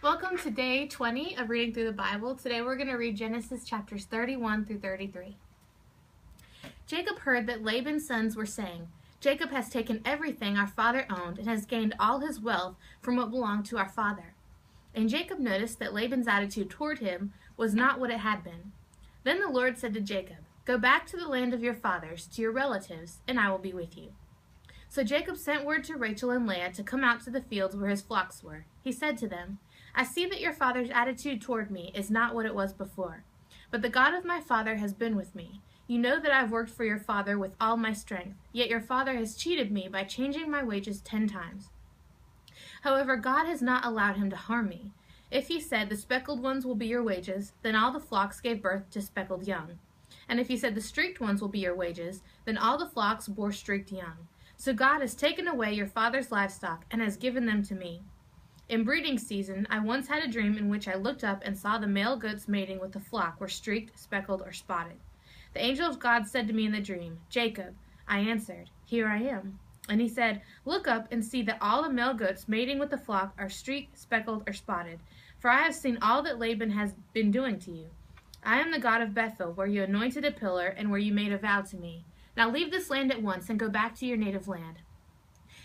Welcome to day 20 of reading through the Bible. Today we're going to read Genesis chapters 31 through 33. Jacob heard that Laban's sons were saying, "Jacob has taken everything our father owned and has gained all his wealth from what belonged to our father." And Jacob noticed that Laban's attitude toward him was not what it had been. Then the Lord said to Jacob, "Go back to the land of your fathers, to your relatives, and I will be with you." So Jacob sent word to Rachel and Leah to come out to the fields where his flocks were. He said to them, "I see that your father's attitude toward me is not what it was before. But the God of my father has been with me. You know that I've worked for your father with all my strength, yet your father has cheated me by changing my wages 10 times. However, God has not allowed him to harm me. If he said, 'The speckled ones will be your wages,' then all the flocks gave birth to speckled young. And if he said, 'The streaked ones will be your wages,' then all the flocks bore streaked young. So God has taken away your father's livestock and has given them to me. In breeding season, I once had a dream in which I looked up and saw the male goats mating with the flock were streaked, speckled, or spotted. The angel of God said to me in the dream, 'Jacob.' I answered, 'Here I am.' And he said, 'Look up and see that all the male goats mating with the flock are streaked, speckled, or spotted. For I have seen all that Laban has been doing to you. I am the God of Bethel, where you anointed a pillar and where you made a vow to me. Now leave this land at once and go back to your native land.'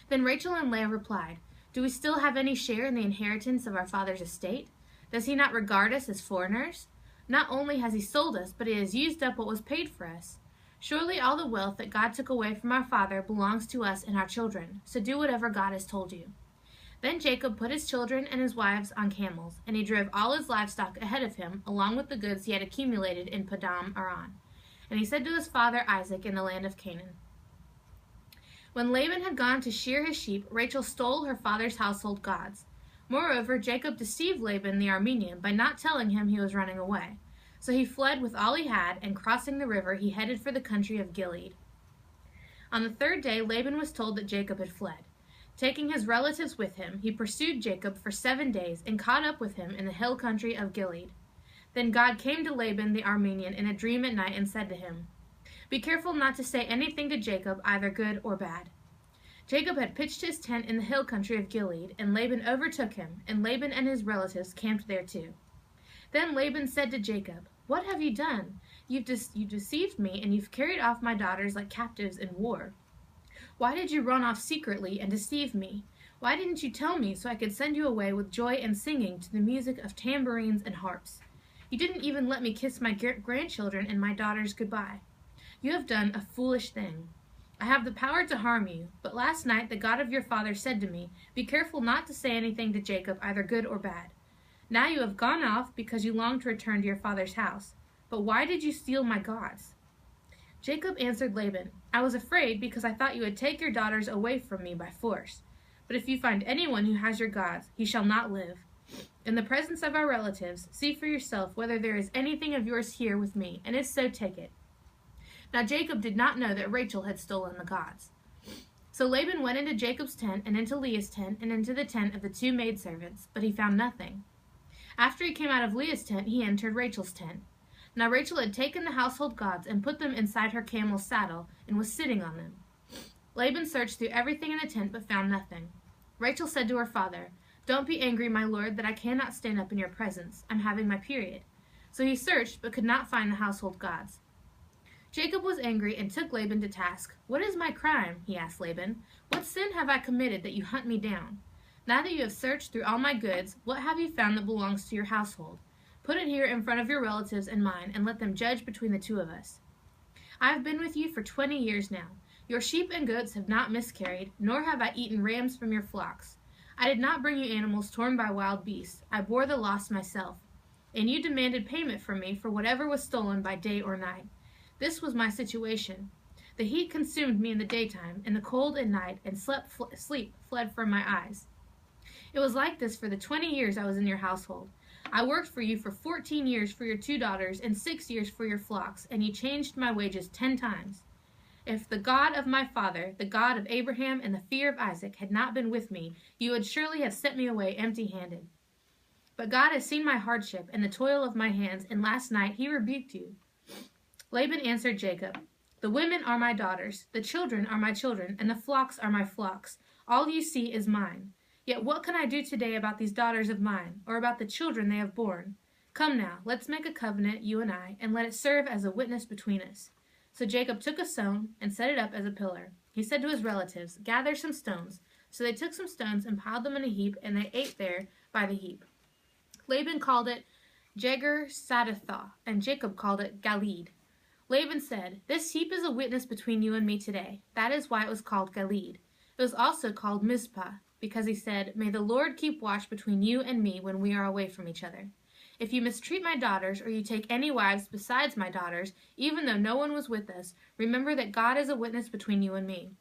Then Rachel and Leah replied, 'Do we still have any share in the inheritance of our father's estate? Does he not regard us as foreigners? Not only has he sold us, but he has used up what was paid for us. Surely all the wealth that God took away from our father belongs to us and our children, so do whatever God has told you.' Then Jacob put his children and his wives on camels, and he drove all his livestock ahead of him, along with the goods he had accumulated in Paddan Aram. And he said to his father Isaac in the land of Canaan. When Laban had gone to shear his sheep, Rachel stole her father's household gods. Moreover, Jacob deceived Laban the Aramean by not telling him he was running away. So he fled with all he had, and crossing the river, he headed for the country of Gilead. On the third day, Laban was told that Jacob had fled. Taking his relatives with him, he pursued Jacob for 7 days and caught up with him in the hill country of Gilead. Then God came to Laban the Aramean in a dream at night and said to him, 'Be careful not to say anything to Jacob, either good or bad.' Jacob had pitched his tent in the hill country of Gilead, and Laban overtook him, and Laban and his relatives camped there too. Then Laban said to Jacob, 'What have you done? You deceived me, and you've carried off my daughters like captives in war. Why did you run off secretly and deceive me? Why didn't you tell me so I could send you away with joy and singing to the music of tambourines and harps? You didn't even let me kiss my grandchildren and my daughters goodbye. You have done a foolish thing. I have the power to harm you, but last night the God of your father said to me, 'Be careful not to say anything to Jacob, either good or bad.' Now you have gone off because you long to return to your father's house. But why did you steal my gods?" Jacob answered Laban, "I was afraid because I thought you would take your daughters away from me by force. But if you find anyone who has your gods, he shall not live. In the presence of our relatives, see for yourself whether there is anything of yours here with me, and if so, take it." Now Jacob did not know that Rachel had stolen the gods. So Laban went into Jacob's tent, and into Leah's tent, and into the tent of the 2 maidservants, but he found nothing. After he came out of Leah's tent, he entered Rachel's tent. Now Rachel had taken the household gods and put them inside her camel's saddle, and was sitting on them. Laban searched through everything in the tent, but found nothing. Rachel said to her father, "Don't be angry, my lord, that I cannot stand up in your presence. I'm having my period." So he searched, but could not find the household gods. Jacob was angry and took Laban to task. "What is my crime?" he asked Laban. "What sin have I committed that you hunt me down? Now that you have searched through all my goods, what have you found that belongs to your household? Put it here in front of your relatives and mine, and let them judge between the 2 of us. I have been with you for 20 years now. Your sheep and goats have not miscarried, nor have I eaten rams from your flocks. I did not bring you animals torn by wild beasts. I bore the loss myself. And you demanded payment from me for whatever was stolen by day or night. This was my situation. The heat consumed me in the daytime, and the cold at night, and sleep fled from my eyes. It was like this for the 20 years I was in your household. I worked for you for 14 years for your 2 daughters and 6 years for your flocks, and you changed my wages 10 times. If the God of my father, the God of Abraham and the fear of Isaac, had not been with me, you would surely have sent me away empty-handed. But God has seen my hardship and the toil of my hands, and last night he rebuked you." Laban answered Jacob, "The women are my daughters, the children are my children, and the flocks are my flocks. All you see is mine. Yet what can I do today about these daughters of mine, or about the children they have borne? Come now, let's make a covenant, you and I, and let it serve as a witness between us." So Jacob took a stone and set it up as a pillar. He said to his relatives, "Gather some stones." So they took some stones and piled them in a heap, and they ate there by the heap. Laban called it Jegar-Sahadutha, and Jacob called it Galeed. Laban said, "This heap is a witness between you and me today." That is why it was called Galeed. It was also called Mizpah, because he said, "May the Lord keep watch between you and me when we are away from each other. If you mistreat my daughters, or you take any wives besides my daughters, even though no one was with us, remember that God is a witness between you and me."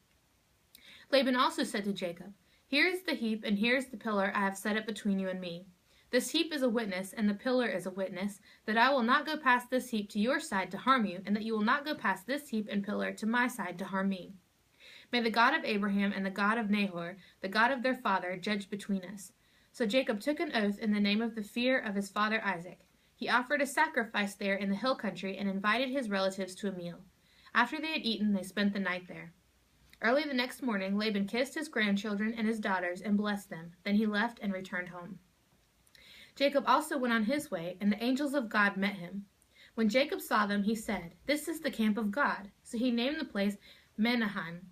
Laban also said to Jacob, "Here is the heap, and here is the pillar I have set up between you and me. This heap is a witness, and the pillar is a witness, that I will not go past this heap to your side to harm you, and that you will not go past this heap and pillar to my side to harm me. May the God of Abraham and the God of Nahor, the God of their father, judge between us." So Jacob took an oath in the name of the fear of his father Isaac. He offered a sacrifice there in the hill country and invited his relatives to a meal. After they had eaten, they spent the night there. Early the next morning, Laban kissed his grandchildren and his daughters and blessed them. Then he left and returned home. Jacob also went on his way, and the angels of God met him. When Jacob saw them, he said, "This is the camp of God." So he named the place Menahem.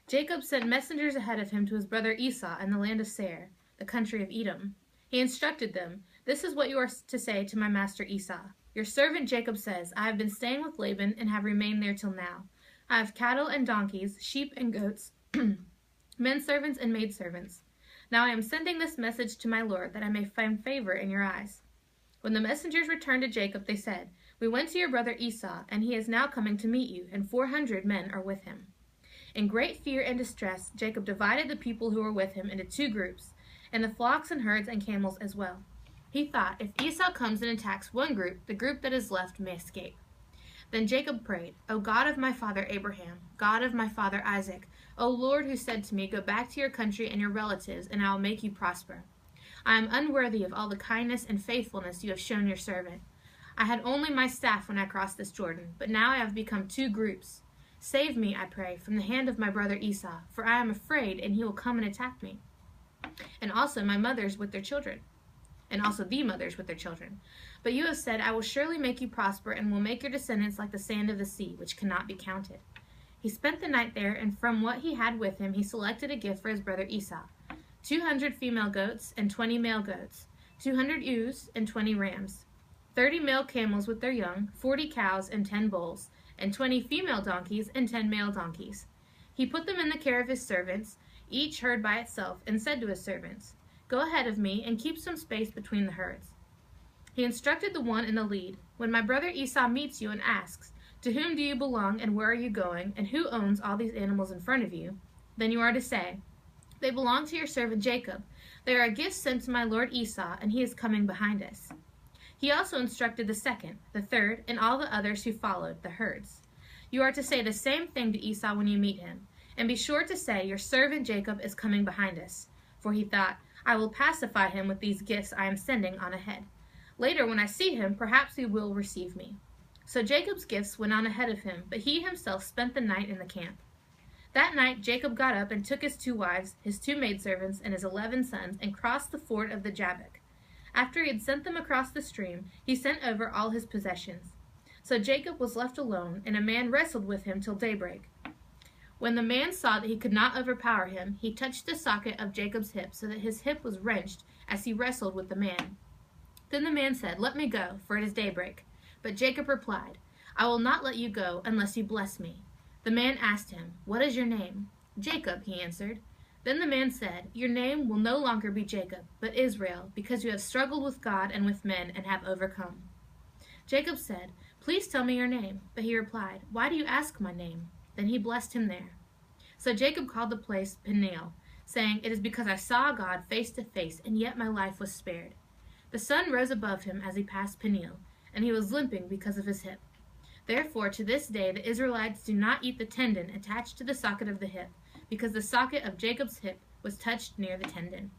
Jacob sent messengers ahead of him to his brother Esau in the land of Seir, the country of Edom. He instructed them, "This is what you are to say to my master Esau. Your servant Jacob says, I have been staying with Laban and have remained there till now. I have cattle and donkeys, sheep and goats, men servants and maid servants. Now I am sending this message to my lord, that I may find favor in your eyes." When the messengers returned to Jacob, they said, "We went to your brother Esau, and he is now coming to meet you, and 400 men are with him." In great fear and distress, Jacob divided the people who were with him into 2 groups, and the flocks and herds and camels as well. He thought, if Esau comes and attacks one group, the group that is left may escape. Then Jacob prayed, "O God of my father Abraham, God of my father Isaac, O Lord, who said to me, 'Go back to your country and your relatives, and I will make you prosper.' I am unworthy of all the kindness and faithfulness you have shown your servant. I had only my staff when I crossed this Jordan, but now I have become 2 groups. Save me, I pray, from the hand of my brother Esau, for I am afraid, and he will come and attack me, and also my mothers with their children, and also the mothers with their children. But you have said, I will surely make you prosper, and will make your descendants like the sand of the sea, which cannot be counted." He spent the night there, and from what he had with him he selected a gift for his brother Esau: 200 female goats and 20 male goats, 200 ewes and 20 rams, 30 male camels with their young, 40 cows and 10 bulls, and 20 female donkeys and 10 male donkeys. He put them in the care of his servants, each herd by itself, and said to his servants, "Go ahead of me and keep some space between the herds." He instructed the one in the lead, "When my brother Esau meets you and asks, 'To whom do you belong, and where are you going, and who owns all these animals in front of you?' then you are to say, 'They belong to your servant Jacob. They are a gift sent to my lord Esau, and he is coming behind us.'" He also instructed the second, the third, and all the others who followed, the herds. "You are to say the same thing to Esau when you meet him, and be sure to say, 'Your servant Jacob is coming behind us.'" For he thought, "I will pacify him with these gifts I am sending on ahead. Later, when I see him, perhaps he will receive me." So Jacob's gifts went on ahead of him, but he himself spent the night in the camp. That night Jacob got up and took his 2 wives, his 2 maidservants, and his 11 sons, and crossed the ford of the Jabbok. After he had sent them across the stream, he sent over all his possessions. So Jacob was left alone, and a man wrestled with him till daybreak. When the man saw that he could not overpower him, he touched the socket of Jacob's hip, so that his hip was wrenched as he wrestled with the man. Then the man said, "Let me go, for it is daybreak." But Jacob replied, "I will not let you go unless you bless me." The man asked him, "What is your name?" "Jacob," he answered. Then the man said, "Your name will no longer be Jacob, but Israel, because you have struggled with God and with men and have overcome." Jacob said, "Please tell me your name." But he replied, "Why do you ask my name?" Then he blessed him there. So Jacob called the place Peniel, saying, "It is because I saw God face to face, and yet my life was spared." The sun rose above him as he passed Peniel, and he was limping because of his hip. Therefore, to this day, the Israelites do not eat the tendon attached to the socket of the hip, because the socket of Jacob's hip was touched near the tendon.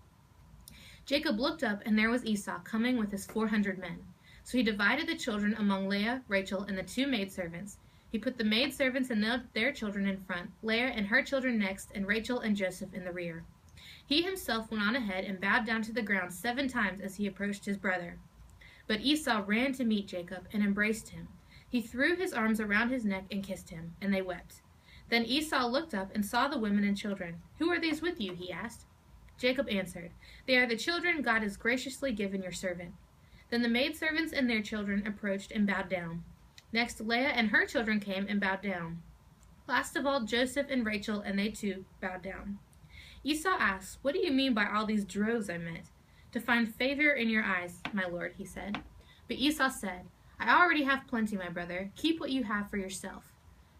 Jacob looked up, and there was Esau coming with his 400 men. So he divided the children among Leah, Rachel, and the 2 maidservants. He put the maidservants and their children in front, Leah and her children next, and Rachel and Joseph in the rear. He himself went on ahead and bowed down to the ground 7 times as he approached his brother. But Esau ran to meet Jacob and embraced him. He threw his arms around his neck and kissed him, and they wept. Then Esau looked up and saw the women and children. "Who are these with you?" he asked. Jacob answered, "They are the children God has graciously given your servant." Then the maidservants and their children approached and bowed down. Next Leah and her children came and bowed down. Last of all, Joseph and Rachel, and they too bowed down. Esau asked, "What do you mean by all these droves I met?" "To find favor in your eyes, my lord," he said. But Esau said, "I already have plenty, my brother. Keep what you have for yourself."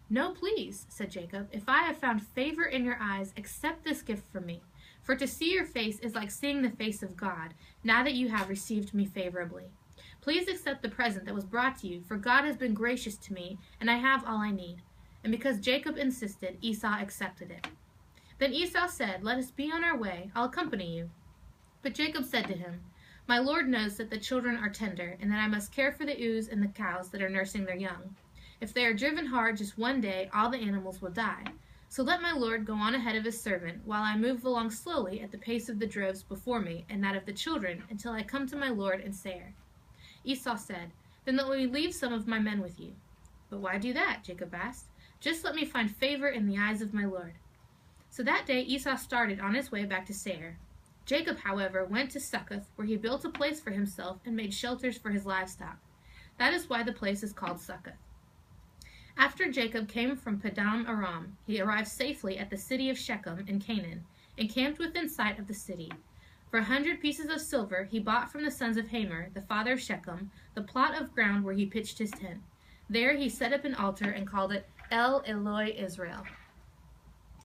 "No, please," said Jacob. "If I have found favor in your eyes, accept this gift from me. For to see your face is like seeing the face of God, now that you have received me favorably. Please accept the present that was brought to you, for God has been gracious to me, and I have all I need." And because Jacob insisted, Esau accepted it. Then Esau said, "Let us be on our way. I'll accompany you." But Jacob said to him, "My lord knows that the children are tender, and that I must care for the ewes and the cows that are nursing their young. If they are driven hard just one day, all the animals will die. So let my lord go on ahead of his servant, while I move along slowly at the pace of the droves before me and that of the children, until I come to my lord in Seir." Esau said, "Then let me leave some of my men with you." "But why do that?" Jacob asked. "Just let me find favor in the eyes of my lord." So that day Esau started on his way back to Seir. Jacob, however, went to Succoth, where he built a place for himself and made shelters for his livestock. That is why the place is called Succoth. After Jacob came from Paddan Aram, he arrived safely at the city of Shechem in Canaan, and camped within sight of the city. For 100 pieces of silver he bought from the sons of Hamor, the father of Shechem, the plot of ground where he pitched his tent. There he set up an altar and called it El Eloi Israel.